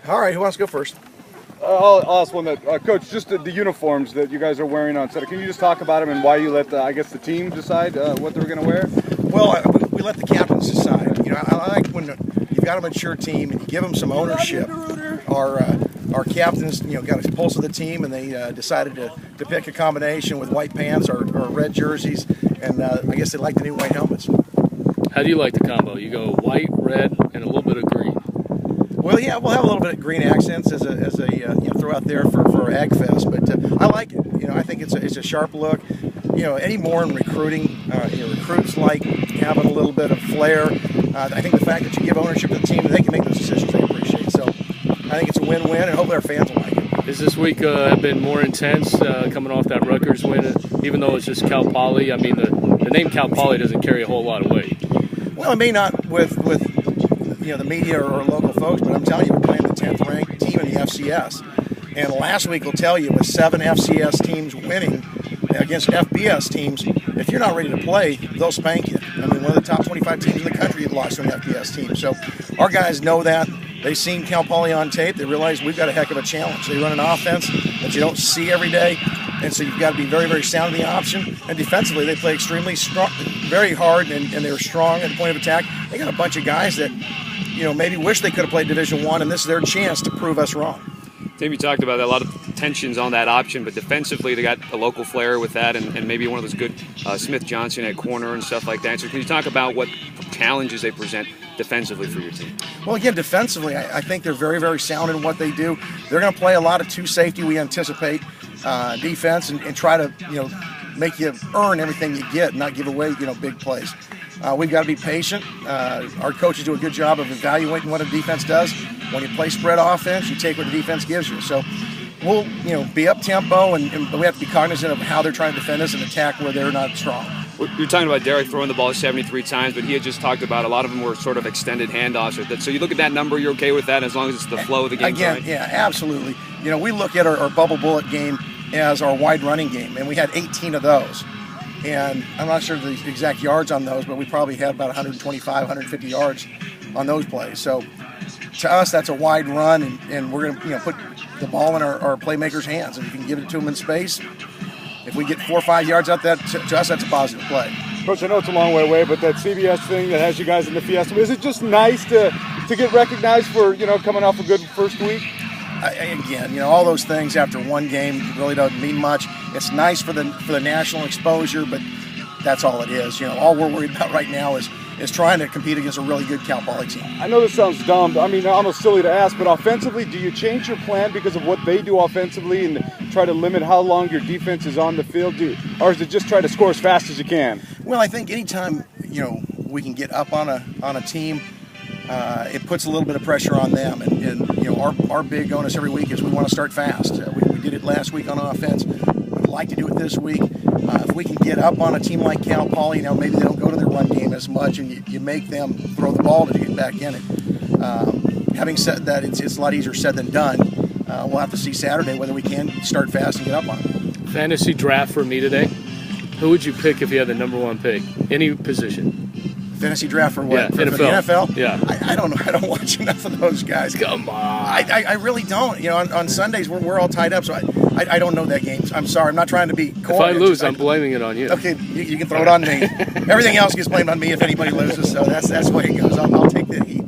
All right, who wants to go first? I'll ask one that, Coach, just the uniforms that you guys are wearing on Saturday. Can you just talk about them and why you let, the team decide what they're going to wear? Well, we let the captains decide. I like when you've got a mature team and you give them some ownership. Our captains, got a pulse of the team, and they decided to pick a combination with white pants or red jerseys, and I guess they like the new white helmets. How do you like the combo? You go white, red, and a little bit of green. Well, yeah, we'll have a little bit of green accents as a throw out there for Ag Fest, but I like it. I think it's a sharp look. Any more in recruiting, recruits like having a little bit of flair. I think the fact that you give ownership to the team, they can make those decisions they appreciate. So I think it's a win-win, and hopefully our fans will like it. Is this week have been more intense coming off that Rutgers win, even though it's just Cal Poly? I mean, the name Cal Poly doesn't carry a whole lot of weight. Well, it may not with the media or local folks, but I'm telling you, we're playing the 10th ranked team in the FCS. And last week will tell you, with 7 FCS teams winning against FBS teams, if you're not ready to play, they'll spank you. I mean, one of the top 25 teams in the country had lost to an FBS team. So our guys know that. They've seen Cal Poly on tape. They realize we've got a heck of a challenge. They run an offense that you don't see every day, and so you've got to be very, very sound in the option. And defensively, they play extremely strong, very hard, and they're strong at the point of attack. They got a bunch of guys that, maybe wish they could have played Division I, and this is their chance to prove us wrong. Tim, you talked about a lot of tensions on that option, but defensively they got a local flair with that, and maybe one of those good Smith Johnson at corner and stuff like that. So can you talk about what challenges they present defensively for your team? Well, again, defensively, I think they're very, very sound in what they do. They're going to play a lot of two safety, we anticipate, defense, and try to make you earn everything you get, not give away big plays. We've got to be patient. Our coaches do a good job of evaluating what a defense does. When you play spread offense, you take what the defense gives you. So we'll be up tempo, and we have to be cognizant of how they're trying to defend us and attack where they're not strong. You're talking about Derek throwing the ball 73 times, but he had just talked about a lot of them were sort of extended handoffs. So you look at that number, you're okay with that as long as it's the flow of the game? Again, yeah, absolutely. We look at our bubble bullet game as our wide running game, and we had 18 of those. And I'm not sure the exact yards on those, but we probably had about 125, 150 yards on those plays. So to us, that's a wide run, and we're going to put the ball in our playmakers' hands. And if you can give it to them in space, if we get 4 or 5 yards out that, to us, that's a positive play. Coach, I know it's a long way away, but that CBS thing that has you guys in the Fiesta, is it just nice to get recognized for, coming off a good first week? Again, all those things after one game really doesn't mean much. It's nice for the national exposure, but that's all it is. All we're worried about right now is trying to compete against a really good Cal Poly team. I know this sounds dumb. I mean, almost silly to ask, but offensively, do you change your plan because of what they do offensively and try to limit how long your defense is on the field? Or is it just try to score as fast as you can? Well, I think anytime we can get up on a team, it puts a little bit of pressure on them, and our big onus every week is we want to start fast. We did it last week on offense. We'd like to do it this week. If we can get up on a team like Cal Poly, maybe they don't go to their run game as much, and you make them throw the ball to get back in it. Having said that, it's a lot easier said than done. We'll have to see Saturday whether we can start fast and get up on it. Fantasy draft for me today. Who would you pick if you had the number one pick? Any position. Fantasy draft for what? Yeah, for the NFL? Yeah. I don't know. I don't watch enough of those guys. Come on. I really don't. On Sundays, we're all tied up, so I don't know that game. I'm sorry. I'm not trying to be coy. If I lose, I'm blaming it on you. Okay, you can throw it on me. Everything else gets blamed on me if anybody loses, so that's the way it goes. I'll take the heat.